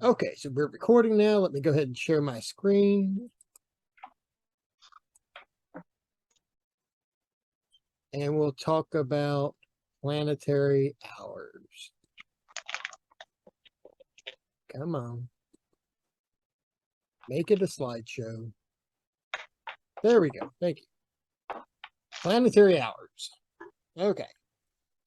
Okay, so we're recording now. Let me go ahead and share my screen. And we'll talk about planetary hours. Come on. Make it a slideshow. There we go. Thank you. Planetary hours. Okay.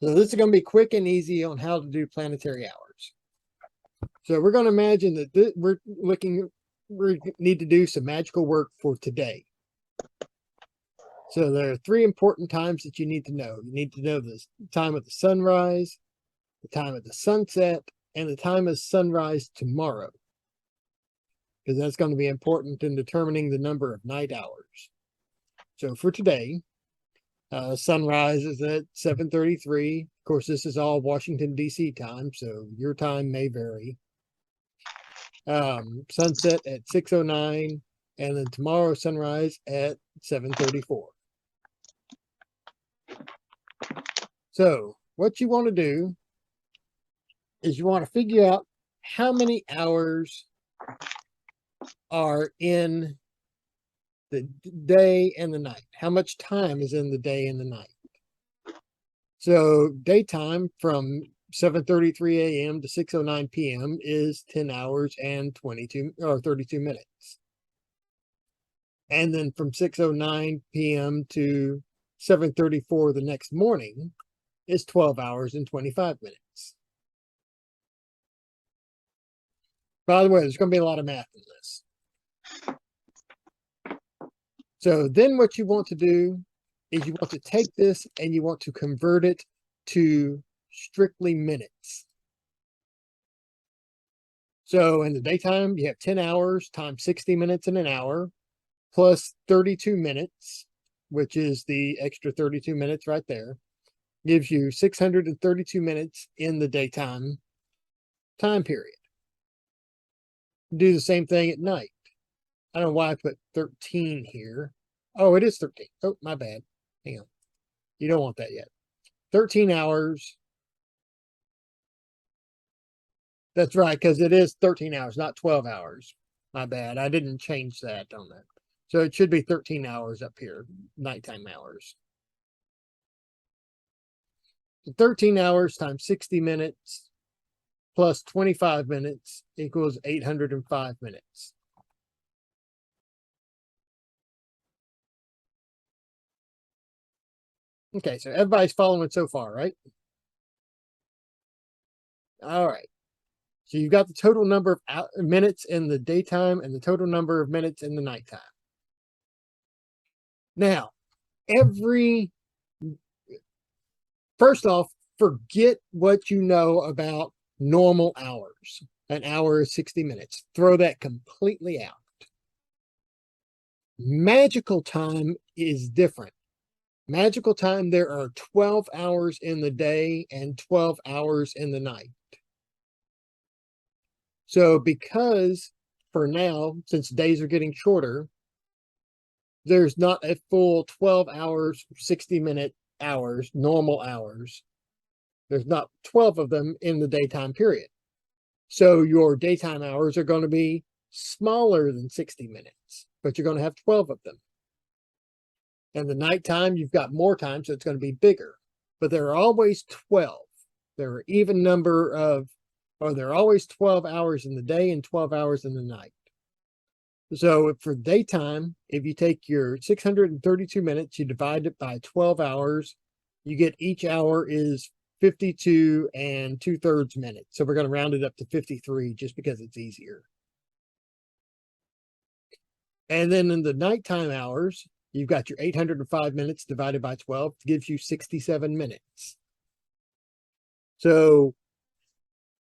So this is going to be quick and easy on how to do planetary hours. So we're going to imagine that we need to do some magical work for today. So there are 3 important times that you need to know. You need to know the time of the sunrise, the time of the sunset, and the time of sunrise tomorrow, because that's going to be important in determining the number of night hours. So for today, sunrise is at 7:33. Of course, this is all Washington, D.C. time, so your time may vary. Sunset at 6:09, and then tomorrow sunrise at 7:34. So what you want to do is you want to figure out how many hours are in the day and the night. How much time is in the day and the night? So daytime from 7:33 a.m. to 6:09 p.m. is 10 hours and 32 minutes. And then from 6:09 p.m. to 7:34 the next morning is 12 hours and 25 minutes. By the way, there's going to be a lot of math in this. So then what you want to do is you want to take this and you want to convert it to strictly minutes. So in the daytime, you have 10 hours times 60 minutes in an hour plus 32 minutes, which is the extra 32 minutes right there, gives you 632 minutes in the daytime time period. Do the same thing at night. I don't know why I put 13 here. Oh, it is 13. Oh, my bad. Hang on. You don't want that yet. 13 hours. That's right, because it is 13 hours, not 12 hours. My bad. I didn't change that on that. So it should be 13 hours up here, nighttime hours. 13 hours times 60 minutes plus 25 minutes equals 805 minutes. Okay, so everybody's following so far, right? All right. So you've got the total number of minutes in the daytime and the total number of minutes in the nighttime. Now, first off, forget what you know about normal hours. An hour is 60 minutes. Throw that completely out. Magical time is different. Magical time, there are 12 hours in the day and 12 hours in the night. So because for now, since days are getting shorter, there's not a full 12 hours, 60-minute hours, normal hours. There's not 12 of them in the daytime period. So your daytime hours are going to be smaller than 60 minutes, but you're going to have 12 of them. And the nighttime, you've got more time, so it's going to be bigger. But there are always 12. There are even number of, or there are always 12 hours in the day and 12 hours in the night. So for daytime, if you take your 632 minutes, you divide it by 12 hours, you get each hour is 52 and 2/3 minutes. So we're going to round it up to 53 just because it's easier. And then in the nighttime hours, you've got your 805 minutes divided by 12, gives you 67 minutes. So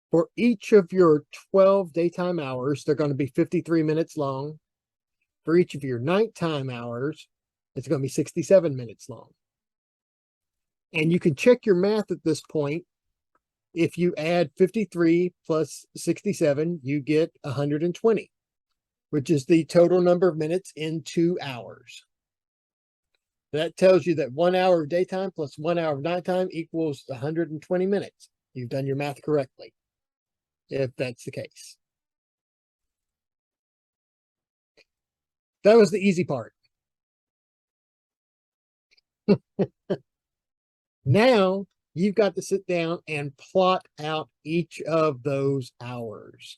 for each of your 12 daytime hours, they're going to be 53 minutes long. For each of your nighttime hours, it's going to be 67 minutes long. And you can check your math at this point. If you add 53 plus 67, you get 120, which is the total number of minutes in 2 hours. That tells you that 1 hour of daytime plus 1 hour of nighttime equals 120 minutes. You've done your math correctly, if that's the case. That was the easy part. Now you've got to sit down and plot out each of those hours.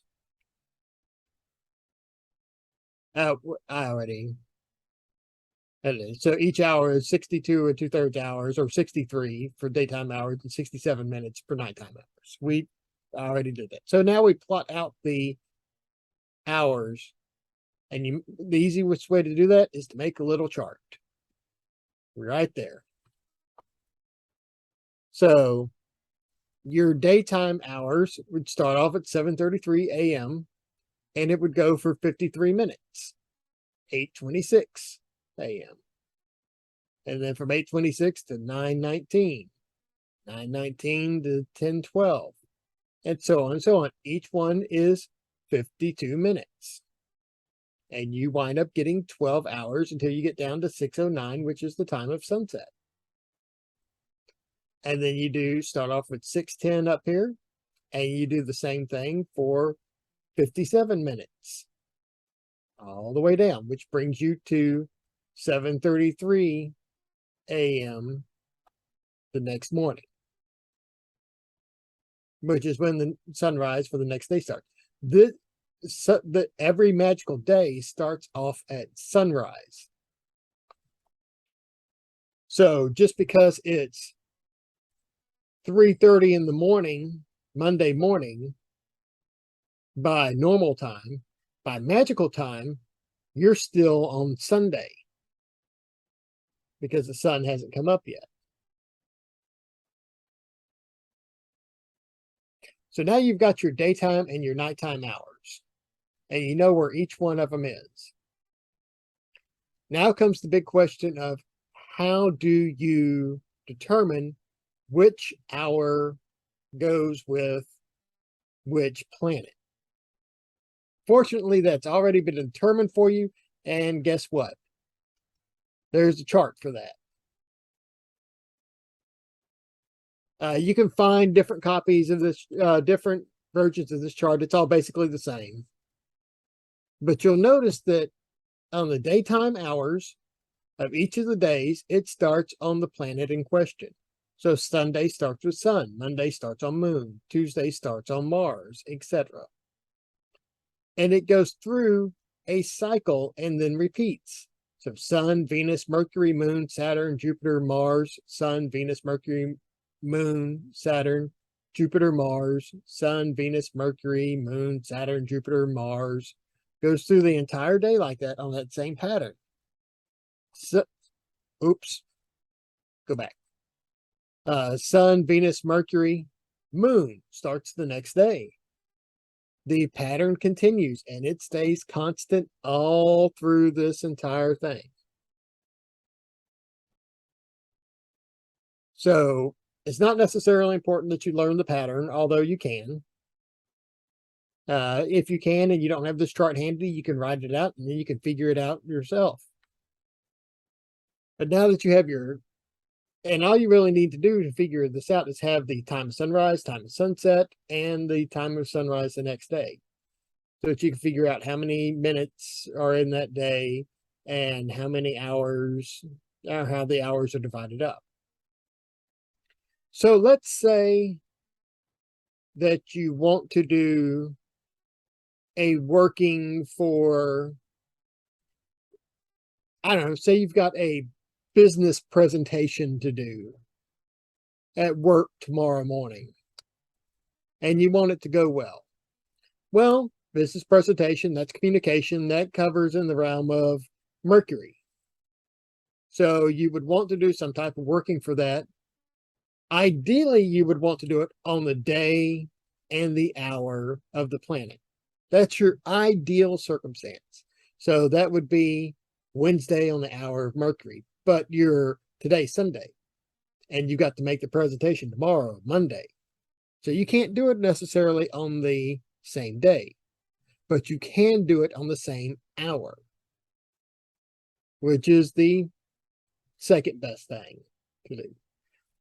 I already. So each hour is 62 and 2/3 hours, or 63 for daytime hours, and 67 minutes for nighttime hours. We already did that. So now we plot out the hours, and the easiest way to do that is to make a little chart right there. So your daytime hours would start off at 7:33 a.m. and it would go for 53 minutes, 8:26 a.m. And then from 8:26 to 9:19, 9:19 to 10:12, and so on and so on. Each one is 52 minutes. And you wind up getting 12 hours until you get down to 6:09, which is the time of sunset. And then you do start off with 6:10 up here, and you do the same thing for 57 minutes all the way down, which brings you to 7:33 a.m. the next morning, which is when the sunrise for the next day starts. Every magical day starts off at sunrise. So just because it's 3:30 in the morning, Monday morning, by normal time, by magical time, you're still on Sunday because the sun hasn't come up yet. So now you've got your daytime and your nighttime hours, and you know where each one of them is. Now comes the big question of how do you determine which hour goes with which planet? Fortunately, that's already been determined for you. And guess what? There's a chart for that. You can find different copies of this, different versions of this chart. It's all basically the same. But you'll notice that on the daytime hours of each of the days, it starts on the planet in question. So Sunday starts with sun, Monday starts on moon, Tuesday starts on Mars, etc. And it goes through a cycle and then repeats. So sun, Venus, Mercury, moon, Saturn, Jupiter, Mars, sun, Venus, Mercury, moon, Saturn, Jupiter, Mars, sun, Venus, Mercury, moon, Saturn, Jupiter, Mars. Goes through the entire day like that on that same pattern. So, oops, go back. Sun, Venus, Mercury, moon starts the next day. The pattern continues and it stays constant all through this entire thing. So it's not necessarily important that you learn the pattern, although you can. If you can and you don't have this chart handy, you can write it out and then you can figure it out yourself. But now that you have and all you really need to do to figure this out is have the time of sunrise, time of sunset, and the time of sunrise the next day. So that you can figure out how many minutes are in that day and how many hours, or how the hours are divided up. So let's say that you want to do a working for, I don't know, say you've got a business presentation to do at work tomorrow morning and you want it to go well. Well, business presentation, that's communication, that covers in the realm of Mercury. So you would want to do some type of working for that. Ideally, you would want to do it on the day and the hour of the planet. That's your ideal circumstance. So that would be Wednesday on the hour of Mercury, but today's Sunday and you got to make the presentation tomorrow, Monday. So you can't do it necessarily on the same day, but you can do it on the same hour, which is the second best thing to do.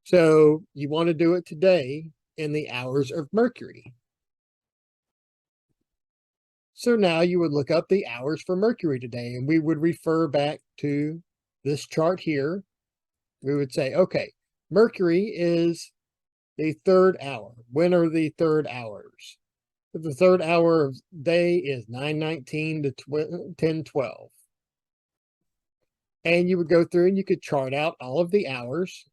So you want to do it today in the hours of Mercury. So now you would look up the hours for Mercury today, and we would refer back to this chart here. We would say, okay, Mercury is the third hour. When are the third hours? The third hour of day is 9:19 to 10:12. And you would go through and you could chart out all of the hours.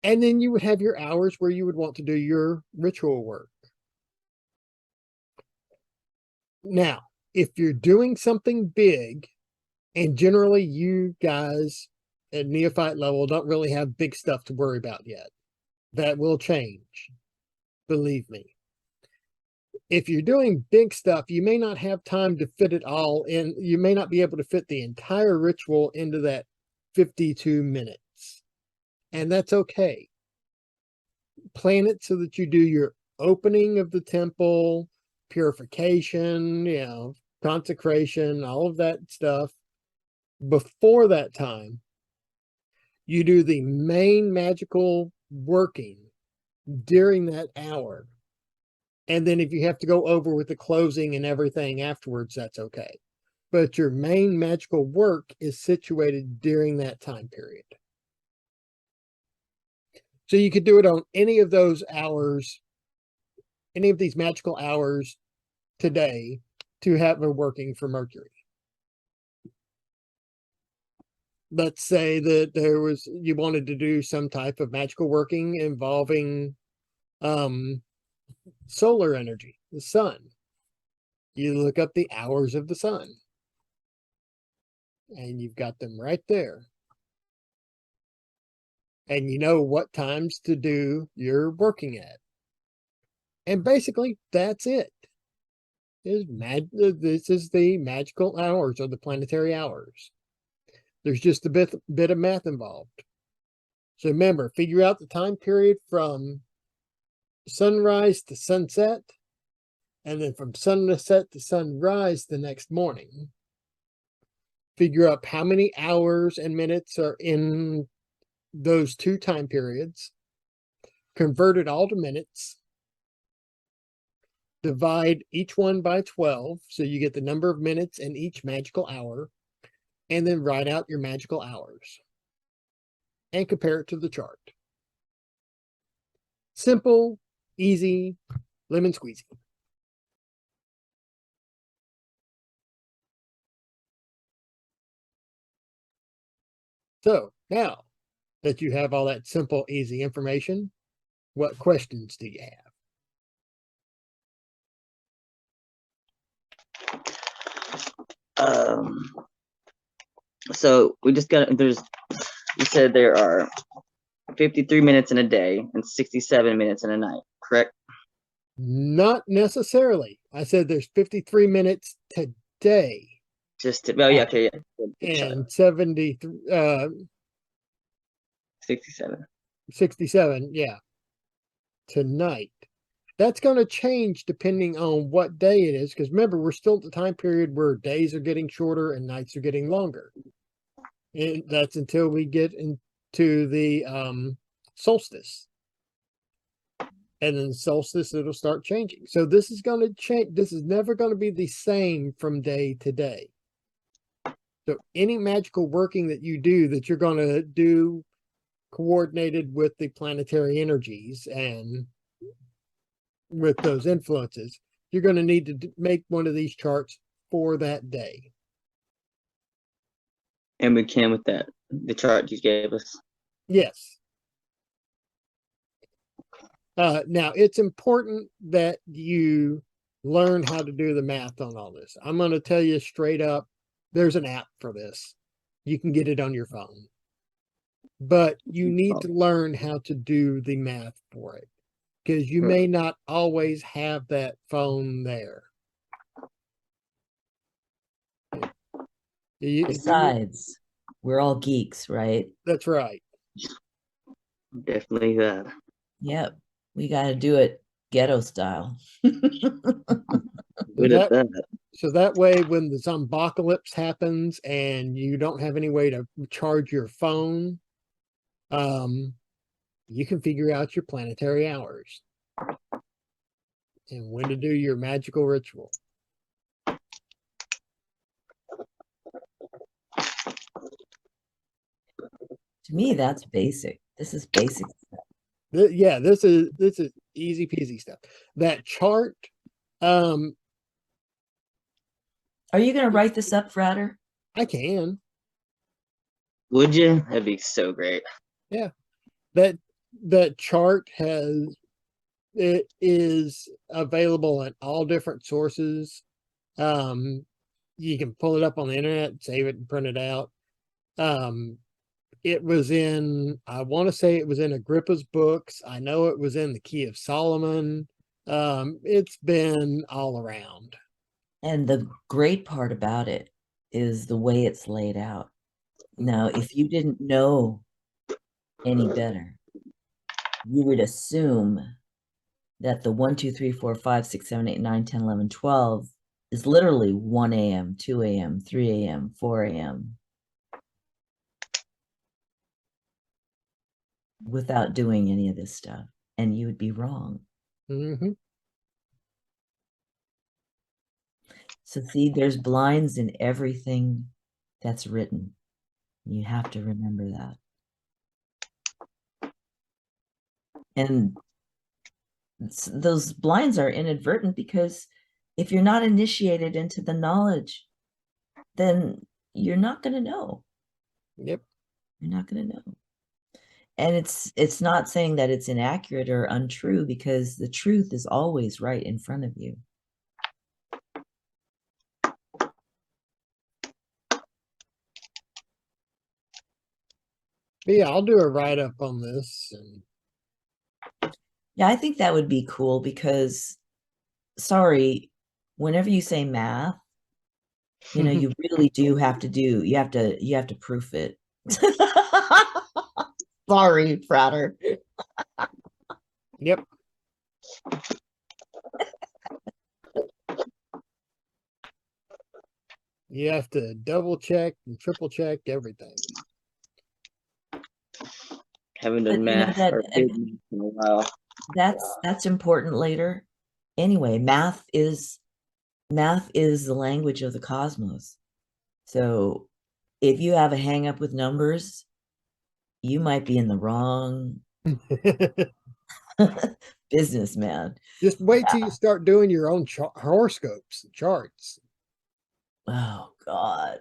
And then you would have your hours where you would want to do your ritual work. Now, if you're doing something big, and generally you guys at neophyte level don't really have big stuff to worry about yet, that will change. Believe me. If you're doing big stuff, you may not have time to fit it all in. You may not be able to fit the entire ritual into that 52 minutes. And that's okay. Plan it so that you do your opening of the temple, purification, consecration, all of that stuff before that time. You do the main magical working during that hour. And then if you have to go over with the closing and everything afterwards, that's okay. But your main magical work is situated during that time period. So you could do it on any of those hours, any of these magical hours today to have it working for Mercury. Let's say that you wanted to do some type of magical working involving solar energy, the sun. You look up the hours of the sun and you've got them right there. And you know what times to do your working at. And basically, that's it. This is the magical hours or the planetary hours. There's just a bit of math involved. So remember, figure out the time period from sunrise to sunset, and then from sunset to sunrise the next morning. Figure out how many hours and minutes are in those two time periods. Convert it all to minutes. Divide each one by 12, so you get the number of minutes in each magical hour, and then write out your magical hours and compare it to the chart. Simple, easy, lemon squeezy. So now that you have all that simple, easy information, what questions do you have? So we just got, you said there are 53 minutes in a day and 67 minutes in a night, correct? Not necessarily. I said there's 53 minutes today. Yeah, okay, yeah. And 67. 67, yeah. Tonight. That's going to change depending on what day it is, because remember, we're still at the time period where days are getting shorter and nights are getting longer. And that's until we get into the solstice. And then solstice, it'll start changing. So this is going to change. This is never going to be the same from day to day. So any magical working that you do, that you're going to do coordinated with the planetary energies and with those influences, you're going to need to make one of these charts for that day. And we can with that, the chart you gave us. Yes. Now, it's important that you learn how to do the math on all this. I'm going to tell you straight up, there's an app for this. You can get it on your phone. But you need to learn how to do the math for it, because you may not always have that phone there. Besides, we're all geeks, right? That's right. Definitely that. Yep. We got to do it ghetto style. So that way, when the zombocalypse happens and you don't have any way to charge your phone, you can figure out your planetary hours. and when to do your magical ritual. To me, that's basic. This is basic. Yeah, this is easy peasy stuff. That chart, um, Are you going to write this up, Frater? I can. Would you? That'd be so great. Yeah, that chart it is available in all different sources. You can pull it up on the internet, save it, and print it out. It was in, I want to say it was in Agrippa's books. I know it was in the Key of Solomon. It's been all around. And the great part about it is the way it's laid out. Now, if you didn't know any better, you would assume that the 1, 2, 3, 4, 5, 6, 7, 8, 9, 10, 11, 12 is literally 1 a.m., 2 a.m., 3 a.m., 4 a.m. without doing any of this stuff. And you would be wrong. Mm-hmm. So see, there's blinds in everything that's written. You have to remember that. And those blinds are inadvertent because if you're not initiated into the knowledge, then you're not going to know. Yep. You're not going to know. And it's not saying that it's inaccurate or untrue, because the truth is always right in front of you. But yeah, I'll do a write-up on this. And Yeah, I think that would be cool because, sorry, whenever you say math, you know, you really do have to you have to proof it. Sorry, Frater. Yep. You have to double check and triple check everything. Haven't done math or business in a while. That's important later. Anyway, math is the language of the cosmos. So if you have a hang up with numbers, you might be in the wrong business, man. Just wait till you start doing your own horoscopes, charts. Oh God.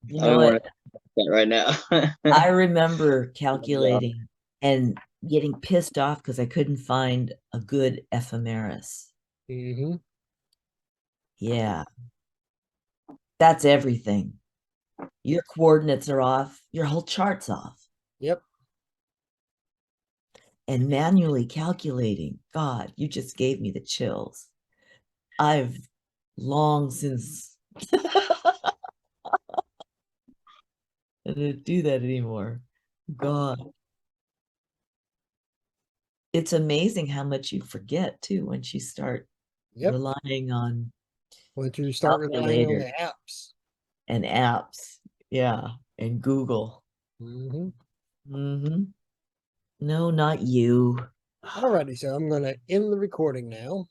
You I know don't want what? to that right now. I remember calculating and getting pissed off because I couldn't find a good ephemeris. Mm-hmm. Yeah. That's everything. Your coordinates are off, your whole chart's off. Yep. And manually calculating, God, you just gave me the chills. I've long since I don't do that anymore. God. It's amazing how much you forget too once you start relying on Once you start relying on calculator the apps. and apps. Yeah. And Google. Mm-hmm. Mm-hmm. No, not you. Alrighty, so I'm going to end the recording now.